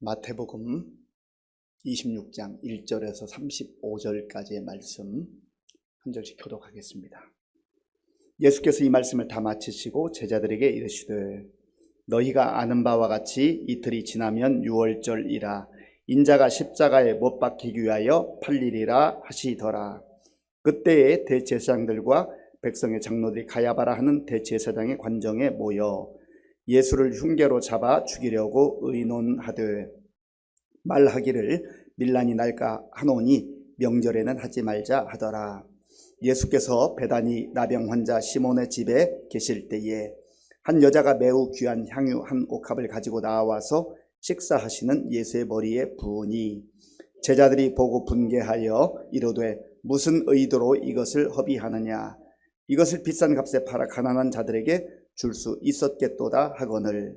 마태복음 26장 1절에서 35절까지의 말씀 한 절씩 교독하겠습니다. 예수께서 이 말씀을 다 마치시고 제자들에게 이르시되 너희가 아는 바와 같이 이틀이 지나면 유월절이라 인자가 십자가에 못 박히기 위하여 팔리리라 하시더라. 그때에 대제사장들과 백성의 장로들이 가야바라 하는 대제사장의 관정에 모여 예수를 흉계로 잡아 죽이려고 의논하되 말하기를 밀란이 날까 하노니 명절에는 하지 말자 하더라. 예수께서 베다니 나병 환자 시몬의 집에 계실 때에 한 여자가 매우 귀한 향유 한 옥합을 가지고 나와서 식사하시는 예수의 머리에 부으니 제자들이 보고 분개하여 이르되 무슨 의도로 이것을 허비하느냐, 이것을 비싼 값에 팔아 가난한 자들에게 줄 수 있었겠도다 하거늘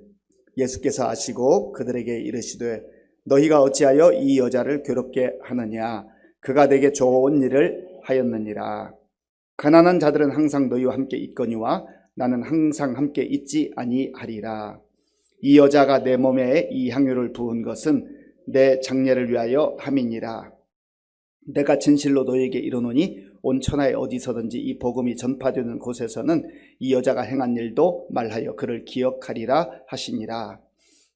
예수께서 아시고 그들에게 이르시되 너희가 어찌하여 이 여자를 괴롭게 하느냐, 그가 내게 좋은 일을 하였느니라. 가난한 자들은 항상 너희와 함께 있거니와 나는 항상 함께 있지 아니하리라. 이 여자가 내 몸에 이 향유를 부은 것은 내 장례를 위하여 함이니라. 내가 진실로 너희에게 이르노니 온 천하에 어디서든지 이 복음이 전파되는 곳에서는 이 여자가 행한 일도 말하여 그를 기억하리라 하시니라.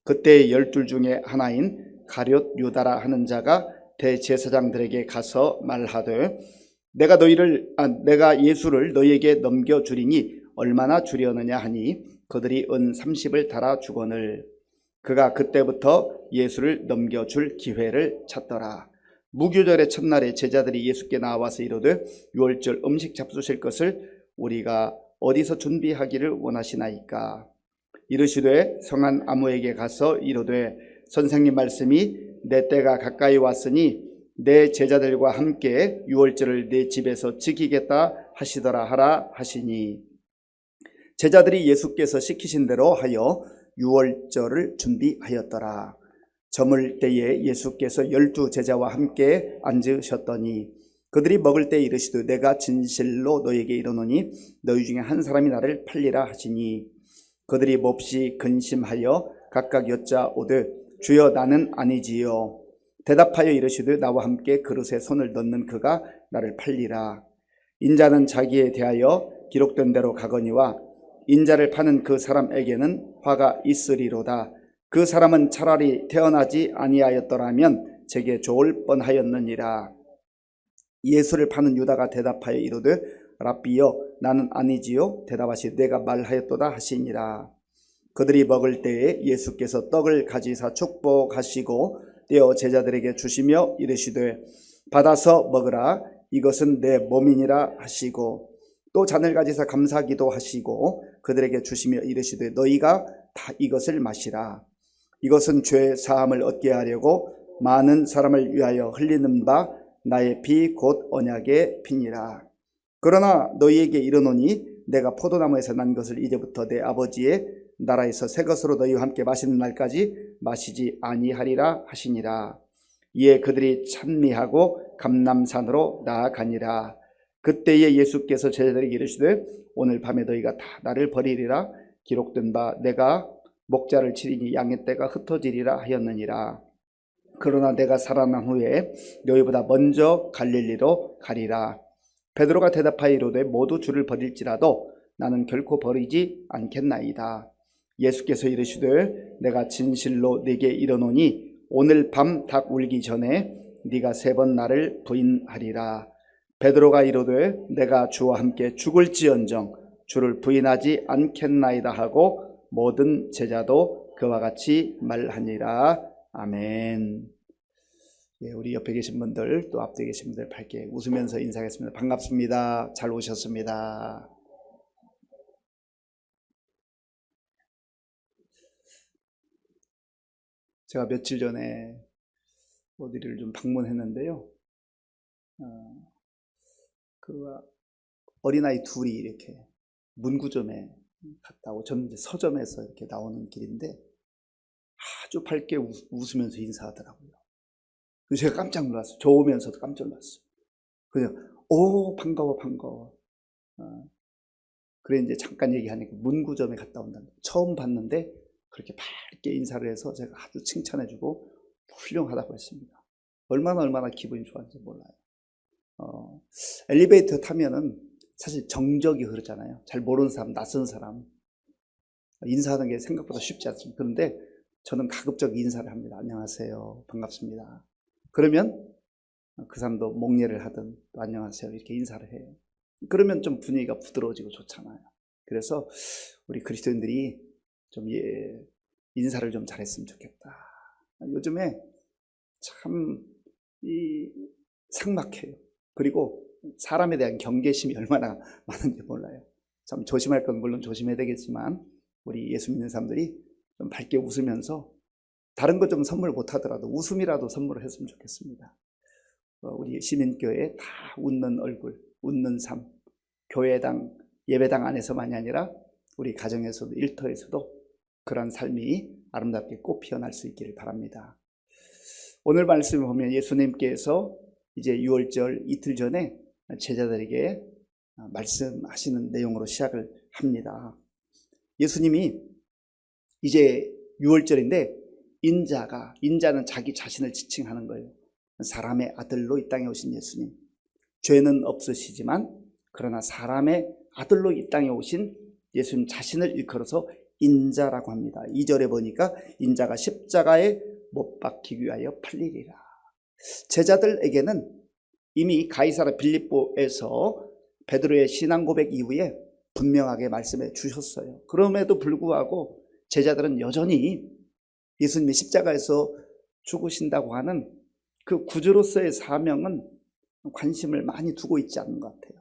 그때 12 중에 하나인 가룟 유다라 하는 자가 대제사장들에게 가서 말하되 내가 예수를 너희에게 넘겨주리니 얼마나 주려느냐 하니 그들이 은 30을 달아 주거늘 그가 그때부터 예수를 넘겨줄 기회를 찾더라. 무교절의 첫날에 제자들이 예수께 나와서 이르되 유월절 음식 잡수실 것을 우리가 어디서 준비하기를 원하시나이까? 이르시되 성한 아무에게 가서 이르되 선생님 말씀이 내 때가 가까이 왔으니 내 제자들과 함께 유월절을 내 집에서 지키겠다 하시더라 하라 하시니 제자들이 예수께서 시키신 대로 하여 유월절을 준비하였더라. 저물 때에 예수께서 12 제자와 함께 앉으셨더니 그들이 먹을 때 이르시되 내가 진실로 너희에게 이르노니 너희 중에 한 사람이 나를 팔리라 하시니 그들이 몹시 근심하여 각각 여짜오되 주여 나는 아니지요. 대답하여 이르시되 나와 함께 그릇에 손을 넣는 그가 나를 팔리라. 인자는 자기에 대하여 기록된 대로 가거니와 인자를 파는 그 사람에게는 화가 있으리로다. 그 사람은 차라리 태어나지 아니하였더라면 제게 좋을 뻔하였느니라. 예수를 파는 유다가 대답하여 이르되 랍비여 나는 아니지요. 대답하시 내가 말하였도다 하시니라. 그들이 먹을 때에 예수께서 떡을 가지사 축복하시고 떼어 제자들에게 주시며 이르시되 받아서 먹으라, 이것은 내 몸이니라 하시고 또 잔을 가지사 감사기도 하시고 그들에게 주시며 이르시되 너희가 다 이것을 마시라. 이것은 죄 사함을 얻게 하려고 많은 사람을 위하여 흘리는 바 나의 피 곧 언약의 피니라. 그러나 너희에게 이르노니 내가 포도나무에서 난 것을 이제부터 내 아버지의 나라에서 새 것으로 너희와 함께 마시는 날까지 마시지 아니하리라 하시니라. 이에 그들이 찬미하고 감람산으로 나아가니라. 그때에 예수께서 제자들에게 이르시되 오늘 밤에 너희가 다 나를 버리리라. 기록된 바 내가 목자를 치리니 양의 떼가 흩어지리라 하였느니라. 그러나 내가 살아난 후에 너희보다 먼저 갈릴리로 가리라. 베드로가 대답하여 이르되 모두 주를 버릴지라도 나는 결코 버리지 않겠나이다. 예수께서 이르시되 내가 진실로 네게 이르노니 오늘 밤 닭 울기 전에 네가 3번 나를 부인하리라. 베드로가 이르되 내가 주와 함께 죽을지언정 주를 부인하지 않겠나이다 하고 모든 제자도 그와 같이 말하니라. 아멘. 예, 우리 옆에 계신 분들 또 앞에 계신 분들 밝게 웃으면서 인사하겠습니다. 반갑습니다. 잘 오셨습니다. 제가 며칠 전에 어디를 좀 방문했는데요. 그 어린아이 둘이 이렇게 문구점에 갔다 오고 저는 이제 서점에서 이렇게 나오는 길인데 아주 밝게 웃으면서 인사하더라고요. 그래서 제가 깜짝 놀랐어요. 저 오면서도 깜짝 놀랐어요. 그냥 오 반가워. 그래 이제 잠깐 얘기하니까 문구점에 갔다 온다는 처음 봤는데 그렇게 밝게 인사를 해서 제가 아주 칭찬해주고 훌륭하다고 했습니다. 얼마나 기분이 좋았는지 몰라요. 엘리베이터 타면은 사실 정적이 흐르잖아요. 잘 모르는 사람, 낯선 사람 인사하는 게 생각보다 쉽지 않습니다. 그런데 저는 가급적 인사를 합니다. 안녕하세요, 반갑습니다. 그러면 그 사람도 목례를 하든 또 안녕하세요 이렇게 인사를 해요. 그러면 좀 분위기가 부드러워지고 좋잖아요. 그래서 우리 그리스도인들이 좀 인사를 좀 잘했으면 좋겠다. 요즘에 참 삭막해요. 그리고 사람에 대한 경계심이 얼마나 많은지 몰라요. 참 조심할 건 물론 조심해야 되겠지만 우리 예수 믿는 사람들이 좀 밝게 웃으면서 다른 거 좀 선물 못 하더라도 웃음이라도 선물을 했으면 좋겠습니다. 우리 시민교회에 다 웃는 얼굴, 웃는 삶, 교회당, 예배당 안에서만이 아니라 우리 가정에서도 일터에서도 그런 삶이 아름답게 꽃 피어날 수 있기를 바랍니다. 오늘 말씀을 보면 예수님께서 이제 6월절 이틀 전에 제자들에게 말씀하시는 내용으로 시작을 합니다. 예수님이 이제 6월절인데 인자는 자기 자신을 지칭하는 거예요. 사람의 아들로 이 땅에 오신 예수님. 죄는 없으시지만 그러나 사람의 아들로 이 땅에 오신 예수님 자신을 일컬어서 인자라고 합니다. 2절에 보니까 인자가 십자가에 못 박히기 위하여 팔리리라. 제자들에게는 이미 가이사랴 빌립보에서 베드로의 신앙 고백 이후에 분명하게 말씀해 주셨어요. 그럼에도 불구하고 제자들은 여전히 예수님이 십자가에서 죽으신다고 하는 그 구주로서의 사명은 관심을 많이 두고 있지 않는 것 같아요.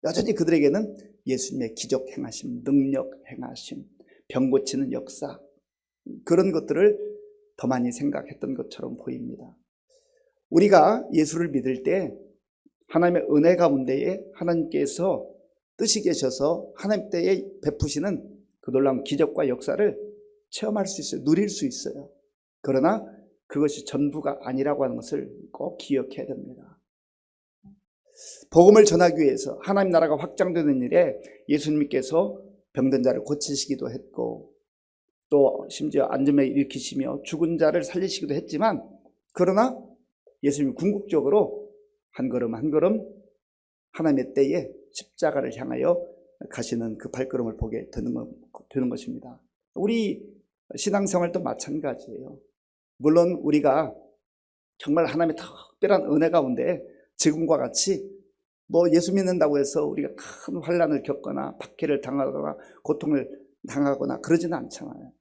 여전히 그들에게는 예수님의 기적 행하심, 능력 행하심, 병 고치는 역사, 그런 것들을 더 많이 생각했던 것처럼 보입니다. 우리가 예수를 믿을 때 하나님의 은혜 가운데에 하나님께서 뜻이 계셔서 하나님 때에 베푸시는 그 놀라운 기적과 역사를 체험할 수 있어요. 누릴 수 있어요. 그러나 그것이 전부가 아니라고 하는 것을 꼭 기억해야 됩니다. 복음을 전하기 위해서 하나님 나라가 확장되는 일에 예수님께서 병든 자를 고치시기도 했고 또 심지어 안전에 일으키시며 죽은 자를 살리시기도 했지만 그러나 예수님이 궁극적으로 한 걸음 한 걸음 하나님의 때에 십자가를 향하여 가시는 그 발걸음을 보게 되는 것입니다. 우리 신앙생활도 마찬가지예요. 물론 우리가 정말 하나님의 특별한 은혜 가운데 지금과 같이 예수 믿는다고 해서 우리가 큰 환난을 겪거나 박해를 당하거나 고통을 당하거나 그러지는 않잖아요.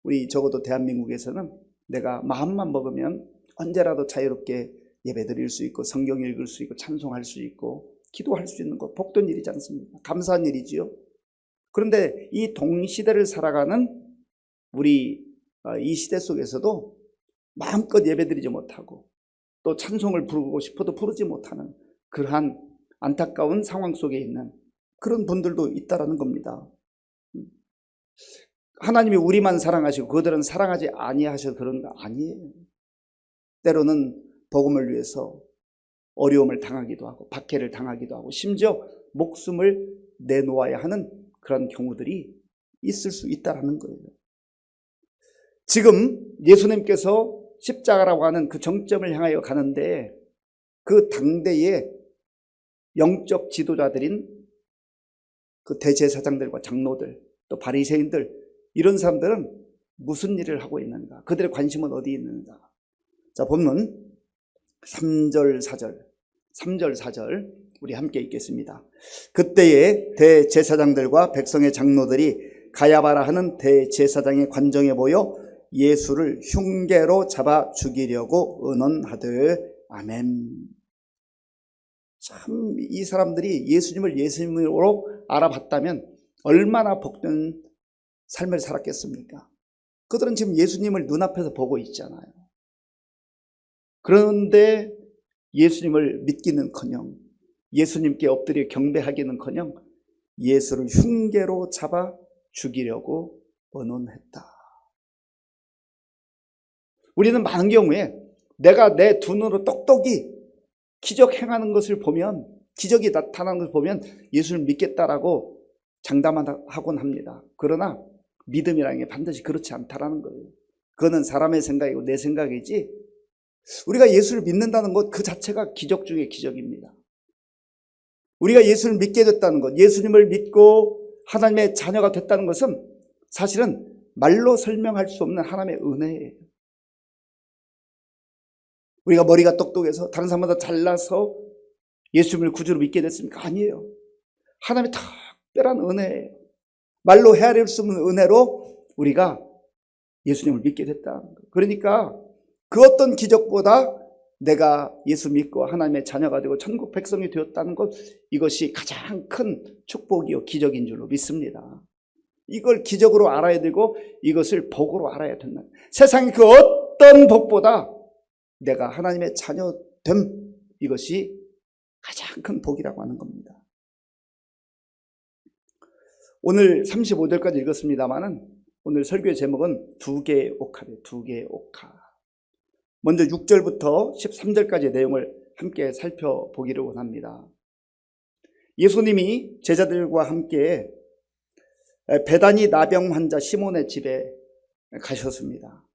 우리 적어도 대한민국에서는 내가 마음만 먹으면 언제라도 자유롭게 예배드릴 수 있고 성경 읽을 수 있고 찬송할 수 있고 기도할 수 있는 것 복된 일이지 않습니까? 감사한 일이지요. 그런데 이 동시대를 살아가는 우리 이 시대 속에서도 마음껏 예배드리지 못하고 또 찬송을 부르고 싶어도 부르지 못하는 그러한 안타까운 상황 속에 있는 그런 분들도 있다라는 겁니다. 하나님이 우리만 사랑하시고 그들은 사랑하지 아니하셔서 그런 거 아니에요. 때로는 복음을 위해서 어려움을 당하기도 하고 박해를 당하기도 하고 심지어 목숨을 내놓아야 하는 그런 경우들이 있을 수 있다는 거예요. 지금 예수님께서 십자가라고 하는 그 정점을 향하여 가는데 그 당대의 영적 지도자들인 그 대제사장들과 장로들 또 바리새인들 이런 사람들은 무슨 일을 하고 있는가? 그들의 관심은 어디에 있는가? 자, 본문 3절 4절 우리 함께 읽겠습니다. 그때에 대제사장들과 백성의 장로들이 가야바라 하는 대제사장의 관정에 모여 예수를 흉계로 잡아 죽이려고 의논하되 아멘. 참 이 사람들이 예수님을 예수님으로 알아봤다면 얼마나 복된 삶을 살았겠습니까? 그들은 지금 예수님을 눈앞에서 보고 있잖아요. 그런데 예수님을 믿기는커녕 예수님께 엎드려 경배하기는커녕 예수를 흉계로 잡아 죽이려고 의논했다. 우리는 많은 경우에 내가 내 두 눈으로 똑똑히 기적 행하는 것을 보면 기적이 나타나는 것을 보면 예수를 믿겠다라고 장담하곤 합니다. 그러나 믿음이라는 게 반드시 그렇지 않다라는 거예요. 그거는 사람의 생각이고 내 생각이지, 우리가 예수를 믿는다는 것 그 자체가 기적 중에 기적입니다. 우리가 예수를 믿게 됐다는 것, 예수님을 믿고 하나님의 자녀가 됐다는 것은 사실은 말로 설명할 수 없는 하나님의 은혜예요. 우리가 머리가 똑똑해서 다른 사람보다 잘나서 예수님을 구주로 믿게 됐습니까? 아니에요. 하나님의 특별한 은혜예요. 말로 헤아릴 수 없는 은혜로 우리가 예수님을 믿게 됐다는 거예요. 그러니까 그 어떤 기적보다 내가 예수 믿고 하나님의 자녀가 되고 천국 백성이 되었다는 것, 이것이 가장 큰 축복이요 기적인 줄로 믿습니다. 이걸 기적으로 알아야 되고 이것을 복으로 알아야 된다. 세상의 그 어떤 복보다 내가 하나님의 자녀됨, 이것이 가장 큰 복이라고 하는 겁니다. 오늘 35절까지 읽었습니다마는 오늘 설교의 제목은 두 개의 옥합이에요. 두 개의 옥합. 먼저 6절부터 13절까지의 내용을 함께 살펴보기를 원합니다. 예수님이 제자들과 함께 베다니 나병 환자 시몬의 집에 가셨습니다.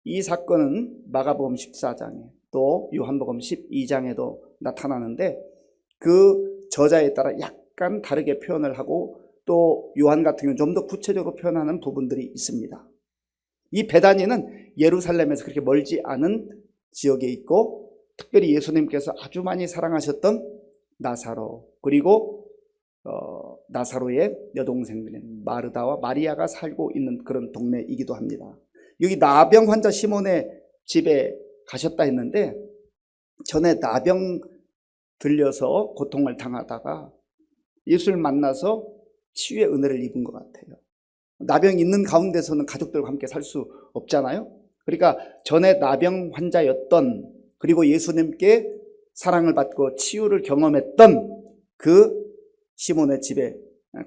이 사건은 마가복음 14장에 또 요한복음 12장에도 나타나는데 그 저자에 따라 약간 다르게 표현을 하고 또 요한 같은 경우는 좀 더 구체적으로 표현하는 부분들이 있습니다. 이 베다니는 예루살렘에서 그렇게 멀지 않은 지역에 있고 특별히 예수님께서 아주 많이 사랑하셨던 나사로, 그리고 나사로의 여동생들인 마르다와 마리아가 살고 있는 그런 동네이기도 합니다. 여기 나병 환자 시몬의 집에 가셨다 했는데 전에 나병 들려서 고통을 당하다가 예수를 만나서 치유의 은혜를 입은 것 같아요. 나병이 있는 가운데서는 가족들과 함께 살 수 없잖아요. 그러니까 전에 나병 환자였던, 그리고 예수님께 사랑을 받고 치유를 경험했던 그 시몬의 집에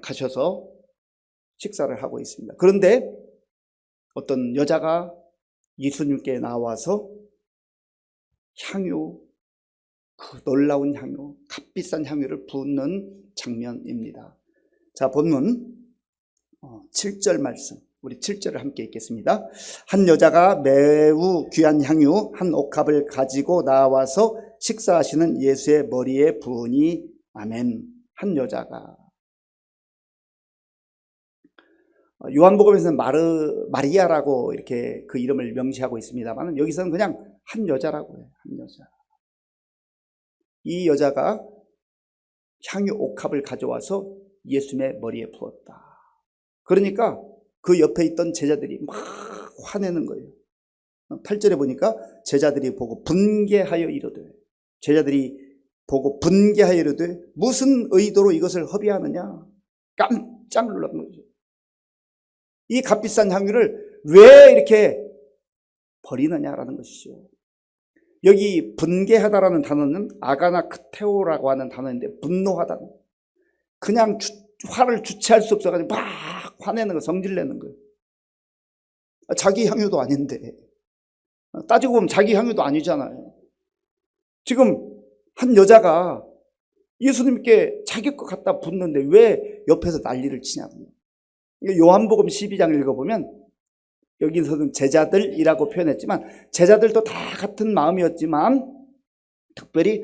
가셔서 식사를 하고 있습니다. 그런데 어떤 여자가 예수님께 나와서 향유, 그 놀라운 향유, 값비싼 향유를 붓는 장면입니다. 자, 본문 7절 말씀, 우리 7절을 함께 읽겠습니다. 한 여자가 매우 귀한 향유 한 옥합을 가지고 나와서 식사하시는 예수의 머리에 부으니. 아멘. 한 여자가. 요한복음에서는 마리아라고 이렇게 그 이름을 명시하고 있습니다만 여기서는 그냥 한 여자라고 해요. 한 여자. 이 여자가 향유 옥합을 가져와서 예수님의 머리에 부었다. 그러니까 그 옆에 있던 제자들이 막 화내는 거예요. 8절에 보니까 제자들이 보고 분개하여 이르되, 제자들이 보고 분개하여 이르되 무슨 의도로 이것을 허비하느냐. 깜짝 놀랐던 거죠. 이 값비싼 향유를 왜 이렇게 버리느냐라는 것이죠. 여기 분개하다라는 단어는 아가나크테오라고 하는 단어인데 분노하다. 그냥 화를 주체할 수 없어가지고 막 화내는 거, 성질내는 거예요. 자기 향유도 아닌데. 따지고 보면 자기 향유도 아니잖아요. 지금 한 여자가 예수님께 자기 것 갖다 붓는데 왜 옆에서 난리를 치냐고요. 요한복음 12장 읽어보면 여기서는 제자들이라고 표현했지만 제자들도 다 같은 마음이었지만 특별히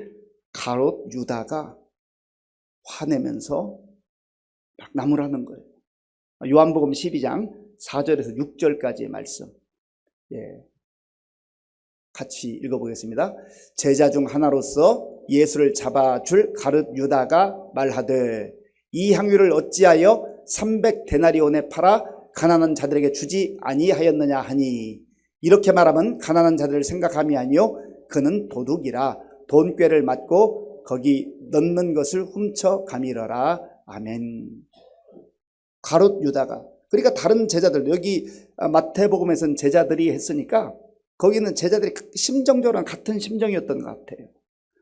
가롯 유다가 화내면서 막 나무라는 거예요. 요한복음 12장 4절에서 6절까지의 말씀, 같이 읽어보겠습니다. 제자 중 하나로서 예수를 잡아줄 가룟 유다가 말하되 이 향유를 어찌하여 300데나리온에 팔아 가난한 자들에게 주지 아니하였느냐 하니, 이렇게 말하면 가난한 자들을 생각함이 아니요 그는 도둑이라 돈꾀를 맞고 거기 넣는 것을 훔쳐 가밀어라. 아멘. 가롯 유다가, 그러니까 다른 제자들, 여기 마태복음에서는 제자들이 했으니까 거기는 제자들이 심정적으로는 같은 심정이었던 것 같아요.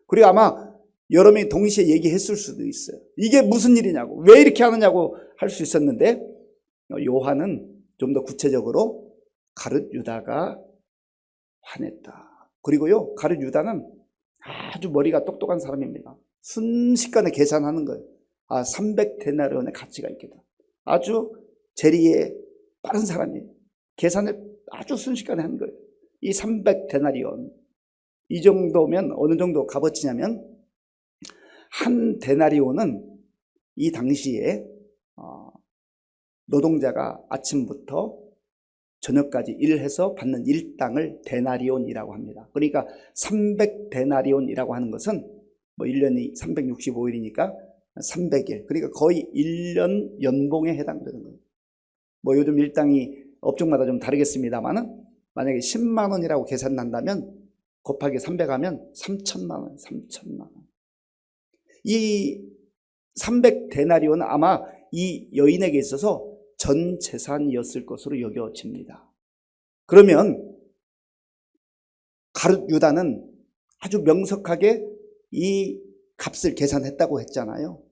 그리고 아마 여러 명이 동시에 얘기했을 수도 있어요. 이게 무슨 일이냐고, 왜 이렇게 하느냐고 할 수 있었는데 요한은 좀 더 구체적으로 가룟 유다가 화냈다. 그리고요, 가룟 유다는 아주 머리가 똑똑한 사람입니다. 순식간에 계산하는 거예요. 300데나리온의 가치가 있겠다. 아주 재리에 빠른 사람이에요. 계산을 아주 순식간에 한 거예요. 이 300데나리온. 이 정도면 어느 정도 값어치냐면 한 데나리온은 이 당시에 노동자가 아침부터 저녁까지 일해서 받는 일당을 데나리온이라고 합니다. 그러니까 300데나리온이라고 하는 것은 뭐 1년이 365일이니까 300일. 그러니까 거의 1년 연봉에 해당되는 거예요. 뭐 요즘 일당이 업종마다 좀 다르겠습니다만은 만약에 10만 원이라고 계산한다면 곱하기 300하면 3천만 원, 3천만 원. 이 300데나리온은 아마 이 여인에게 있어서 전 재산이었을 것으로 여겨집니다. 그러면 가룟 유다는 아주 명석하게 이 값을 계산했다고 했잖아요.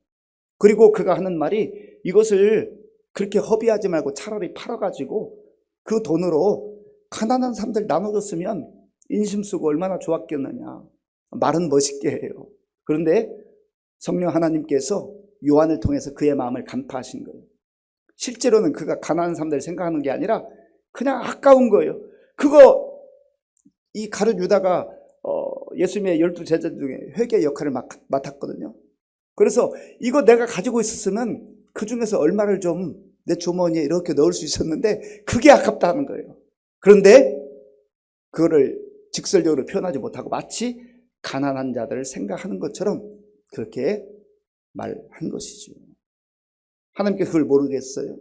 그리고 그가 하는 말이 이것을 그렇게 허비하지 말고 차라리 팔아가지고 그 돈으로 가난한 사람들 나눠줬으면 인심 쓰고 얼마나 좋았겠느냐. 말은 멋있게 해요. 그런데 성령 하나님께서 요한을 통해서 그의 마음을 간파하신 거예요. 실제로는 그가 가난한 사람들 생각하는 게 아니라 그냥 아까운 거예요. 그거 이 가룟 유다가 예수님의 12제자 중에 회계 역할을 맡았거든요. 그래서 이거 내가 가지고 있었으면 그 중에서 얼마를 좀 내 주머니에 이렇게 넣을 수 있었는데 그게 아깝다는 거예요. 그런데 그거를 직설적으로 표현하지 못하고 마치 가난한 자들을 생각하는 것처럼 그렇게 말한 것이죠. 하나님께 그걸 모르겠어요.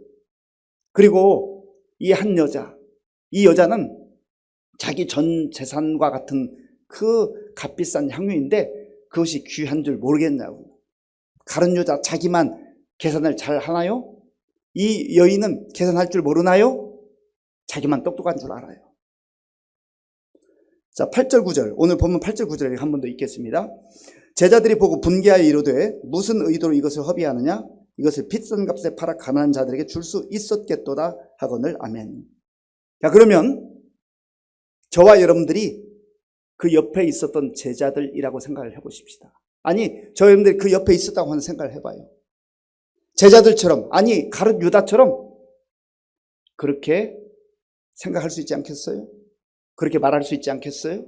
그리고 이 한 여자, 이 여자는 자기 전 재산과 같은 그 값비싼 향유인데 그것이 귀한 줄 모르겠냐고. 가룟 유다 자기만 계산을 잘 하나요? 이 여인은 계산할 줄 모르나요? 자기만 똑똑한 줄 알아요. 자, 8절 9절. 오늘 본문 8절 9절에 한 번 더 읽겠습니다. 제자들이 보고 분개하여 이르되 무슨 의도로 이것을 허비하느냐? 이것을 비싼 값에 팔아 가난한 자들에게 줄 수 있었겠도다 하거늘. 아멘. 자, 그러면 저와 여러분들이 그 옆에 있었던 제자들이라고 생각을 해보십시다. 아니, 저 여러분들이 그 옆에 있었다고 하는 생각을 해봐요. 제자들처럼, 아니 가룟 유다처럼 그렇게 생각할 수 있지 않겠어요? 그렇게 말할 수 있지 않겠어요?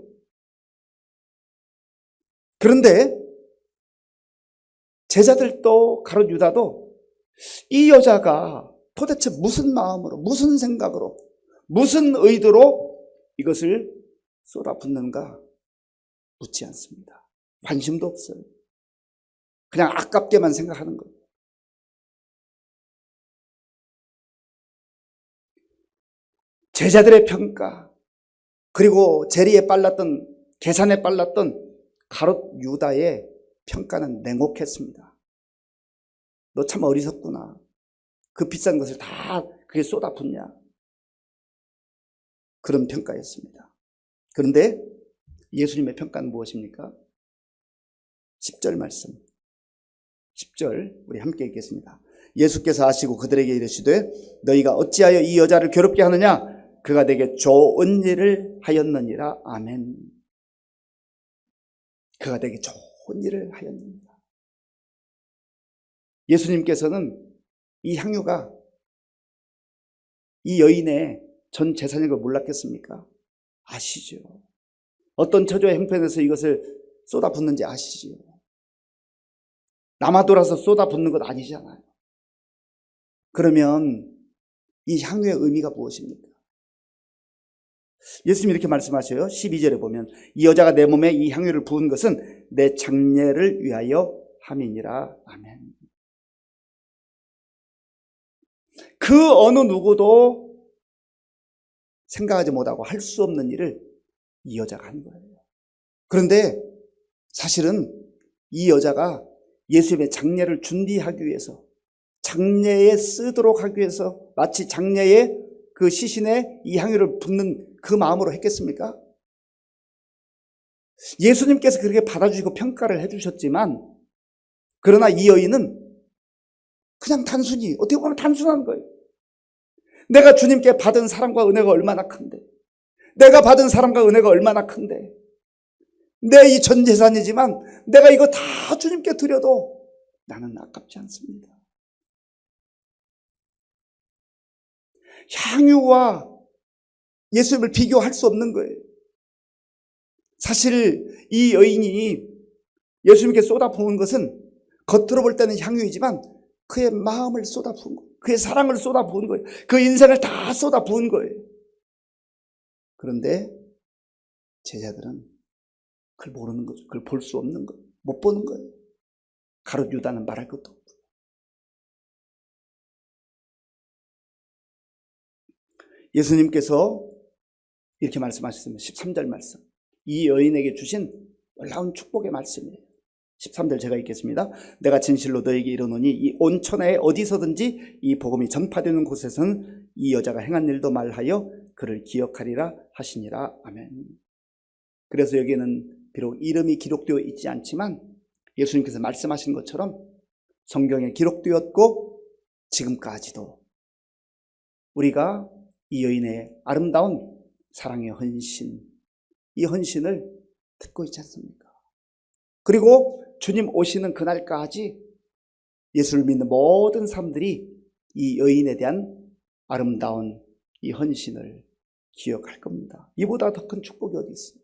그런데 제자들도 가룟 유다도 이 여자가 도대체 무슨 마음으로, 무슨 생각으로, 무슨 의도로 이것을 쏟아붓는가 묻지 않습니다. 관심도 없어요. 그냥 아깝게만 생각하는 거예요. 제자들의 평가, 그리고 재리에 빨랐던, 계산에 빨랐던 가룟 유다의 평가는 냉혹했습니다. 너 참 어리석구나. 그 비싼 것을 다 그게 쏟아붓냐. 그런 평가였습니다. 그런데 예수님의 평가는 무엇입니까? 10절 말씀. 10절 우리 함께 읽겠습니다. 예수께서 아시고 그들에게 이르시되 너희가 어찌하여 이 여자를 괴롭게 하느냐? 그가 내게 좋은 일을 하였느니라. 아멘. 그가 내게 좋은 일을 하였느니라. 예수님께서는 이 향유가 이 여인의 전 재산인 걸 몰랐겠습니까? 아시죠. 어떤 처조의 형편에서 이것을 쏟아붓는지 아시죠. 남아 돌아서 쏟아붓는 것 아니잖아요. 그러면 이 향유의 의미가 무엇입니까? 예수님이 이렇게 말씀하셔요. 12절에 보면 이 여자가 내 몸에 이 향유를 부은 것은 내 장례를 위하여 함이니라. 아멘. 그 어느 누구도 생각하지 못하고 할 수 없는 일을 이 여자가 한 거예요. 그런데 사실은 이 여자가 예수님의 장례를 준비하기 위해서, 장례에 쓰도록 하기 위해서 마치 장례에 그 시신에 이 향유를 붓는 그 마음으로 했겠습니까? 예수님께서 그렇게 받아주시고 평가를 해주셨지만, 그러나 이 여인은 그냥 단순히, 어떻게 보면 단순한 거예요. 내가 주님께 받은 사랑과 은혜가 얼마나 큰데, 내가 받은 사랑과 은혜가 얼마나 큰데, 내 이 전 재산이지만 내가 이거 다 주님께 드려도 나는 아깝지 않습니다. 향유와 예수님을 비교할 수 없는 거예요. 사실 이 여인이 예수님께 쏟아부은 것은 겉으로 볼 때는 향유이지만 그의 마음을 쏟아부은 거예요. 그의 사랑을 쏟아부은 거예요. 그 인생을 다 쏟아부은 거예요. 그런데 제자들은 그걸 모르는 거죠. 그걸 볼 수 없는 거예요. 못 보는 거예요. 가룟 유다는 말할 것도 없고. 예수님께서 이렇게 말씀하셨습니다. 13절 말씀. 이 여인에게 주신 놀라운 축복의 말씀이에요. 13절 제가 읽겠습니다. 내가 진실로 너에게 이르노니 이 온 천하에 어디서든지 이 복음이 전파되는 곳에서는 이 여자가 행한 일도 말하여 그를 기억하리라 하시니라. 아멘. 그래서 여기에는 비록 이름이 기록되어 있지 않지만 예수님께서 말씀하신 것처럼 성경에 기록되었고 지금까지도 우리가 이 여인의 아름다운 사랑의 헌신, 이 헌신을 듣고 있지 않습니까? 그리고 주님 오시는 그날까지 예수를 믿는 모든 사람들이 이 여인에 대한 아름다운 이 헌신을 기억할 겁니다. 이보다 더 큰 축복이 어디 있어요?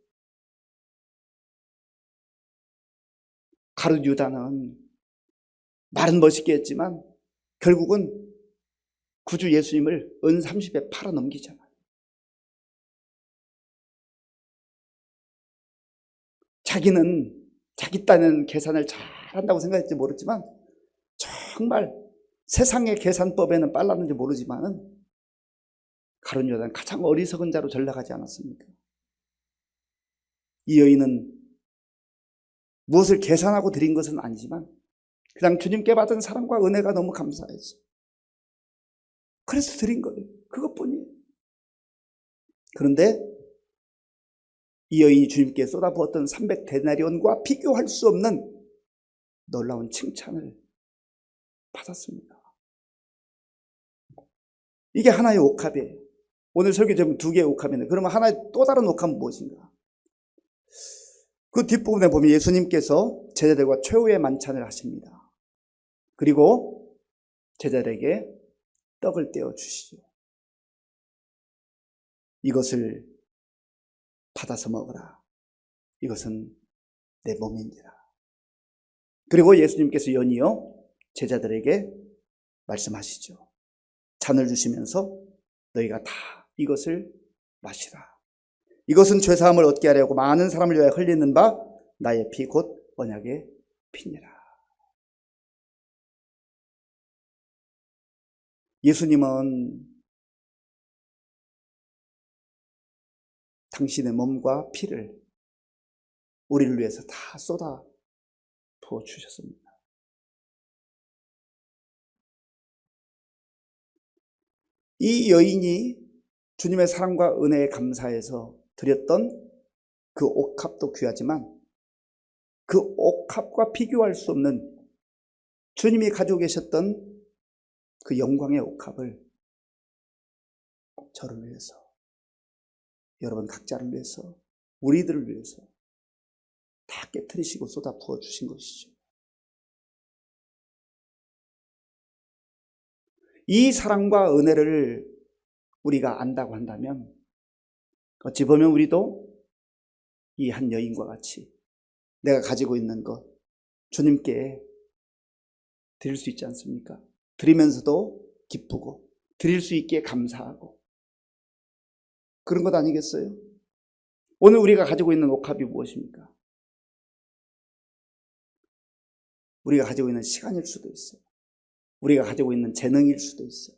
가룟 유다는 말은 멋있게 했지만 결국은 구주 예수님을 은 30에 팔아 넘기잖아요. 자기는 자기 딴에는 계산을 잘한다고 생각했지 모르지만 정말 세상의 계산법에는 빨랐는지 모르지만은 가룟 유다는 가장 어리석은 자로 전락하지 않았습니까? 이 여인은 무엇을 계산하고 드린 것은 아니지만 그냥 주님께 받은 사랑과 은혜가 너무 감사해서 그래서 드린 거예요. 그것뿐이에요. 그런데 이 여인이 주님께 쏟아부었던 300데나리온과 비교할 수 없는 놀라운 칭찬을 받았습니다. 이게 하나의 옥합이에요. 오늘 설교 제목 2개의 옥합이네. 그러면 하나의 또 다른 옥합은 무엇인가? 그 뒷부분에 보면 예수님께서 제자들과 최후의 만찬을 하십니다. 그리고 제자들에게 떡을 떼어 주시죠. 이것을 받아서 먹으라. 이것은 내 몸인지라. 그리고 예수님께서 연이어 제자들에게 말씀하시죠. 잔을 주시면서 너희가 다 이것을 마시라. 이것은 죄사함을 얻게 하려고 많은 사람을 위하여 흘리는 바 나의 피 곧 언약의 피니라. 예수님은 당신의 몸과 피를 우리를 위해서 다 쏟아 부어 주셨습니다. 이 여인이 주님의 사랑과 은혜에 감사해서 드렸던 그 옥합도 귀하지만 그 옥합과 비교할 수 없는 주님이 가지고 계셨던 그 영광의 옥합을 저를 위해서, 여러분 각자를 위해서, 우리들을 위해서 다 깨트리시고 쏟아 부어 주신 것이죠. 이 사랑과 은혜를 우리가 안다고 한다면 어찌 보면 우리도 이 한 여인과 같이 내가 가지고 있는 것 주님께 드릴 수 있지 않습니까? 드리면서도 기쁘고 드릴 수 있기에 감사하고 그런 것 아니겠어요? 오늘 우리가 가지고 있는 옥합이 무엇입니까? 우리가 가지고 있는 시간일 수도 있어요. 우리가 가지고 있는 재능일 수도 있어요.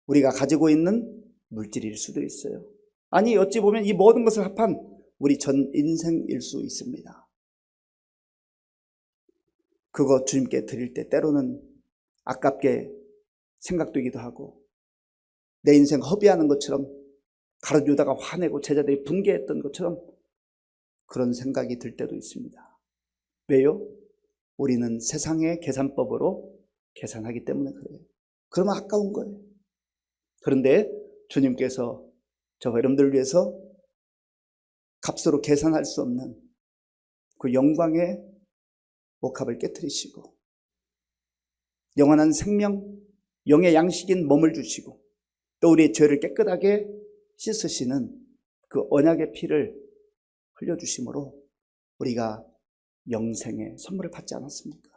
우리가 가지고 있는 물질일 수도 있어요. 아니 어찌 보면 이 모든 것을 합한 우리 전 인생일 수 있습니다. 그거 주님께 드릴 때 때로는 아깝게 생각되기도 하고 내 인생 허비하는 것처럼 가룟 유다가 화내고 제자들이 분개했던 것처럼 그런 생각이 들 때도 있습니다. 왜요? 우리는 세상의 계산법으로 계산하기 때문에 그래요. 그러면 아까운 거예요. 그런데 주님께서 저와 여러분들을 위해서 값으로 계산할 수 없는 그 영광의 옥합을 깨트리시고 영원한 생명, 영의 양식인 몸을 주시고 또 우리의 죄를 깨끗하게 씻으시는 그 언약의 피를 흘려주심으로 우리가 영생의 선물을 받지 않았습니까?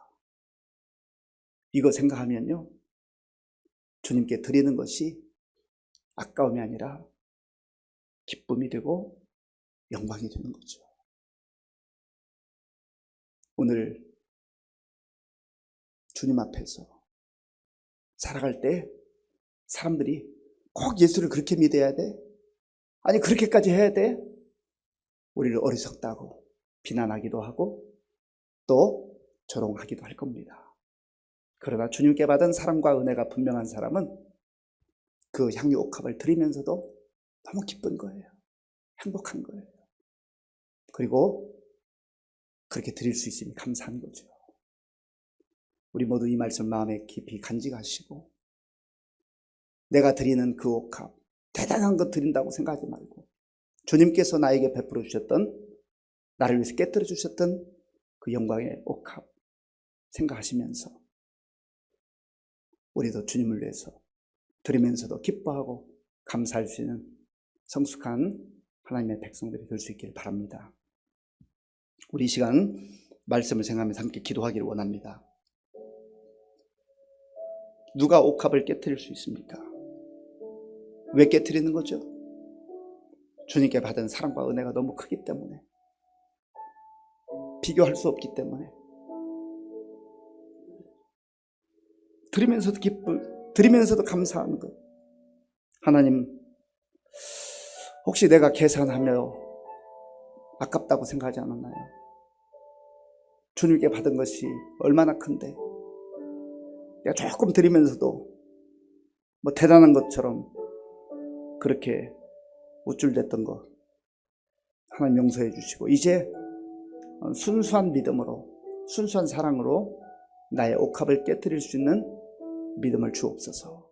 이거 생각하면요, 주님께 드리는 것이 아까움이 아니라 기쁨이 되고 영광이 되는 거죠. 오늘 주님 앞에서 살아갈 때 사람들이 꼭 예수를 그렇게 믿어야 돼? 아니 그렇게까지 해야 돼? 우리를 어리석다고 비난하기도 하고 또 조롱하기도 할 겁니다. 그러나 주님께 받은 사랑과 은혜가 분명한 사람은 그 향유 옥합을 드리면서도 너무 기쁜 거예요. 행복한 거예요. 그리고 그렇게 드릴 수 있으니 감사한 거죠. 우리 모두 이 말씀 마음에 깊이 간직하시고 내가 드리는 그 옥합, 대단한 것 드린다고 생각하지 말고 주님께서 나에게 베풀어 주셨던, 나를 위해서 깨뜨려 주셨던 그 영광의 옥합 생각하시면서 우리도 주님을 위해서 드리면서도 기뻐하고 감사할 수 있는 성숙한 하나님의 백성들이 될 수 있기를 바랍니다. 우리 이 시간 말씀을 생각하면서 함께 기도하기를 원합니다. 누가 옥합을 깨트릴 수 있습니까? 왜 깨트리는 거죠? 주님께 받은 사랑과 은혜가 너무 크기 때문에, 비교할 수 없기 때문에, 드리면서도 기쁨, 드리면서도 감사하는 것. 하나님, 혹시 내가 계산하며 아깝다고 생각하지 않았나요? 주님께 받은 것이 얼마나 큰데 내가 조금 드리면서도 뭐 대단한 것처럼 그렇게 우쭐댔던 것 하나님 용서해 주시고 이제 순수한 믿음으로, 순수한 사랑으로 나의 옥합을 깨트릴 수 있는 믿음을 주옵소서.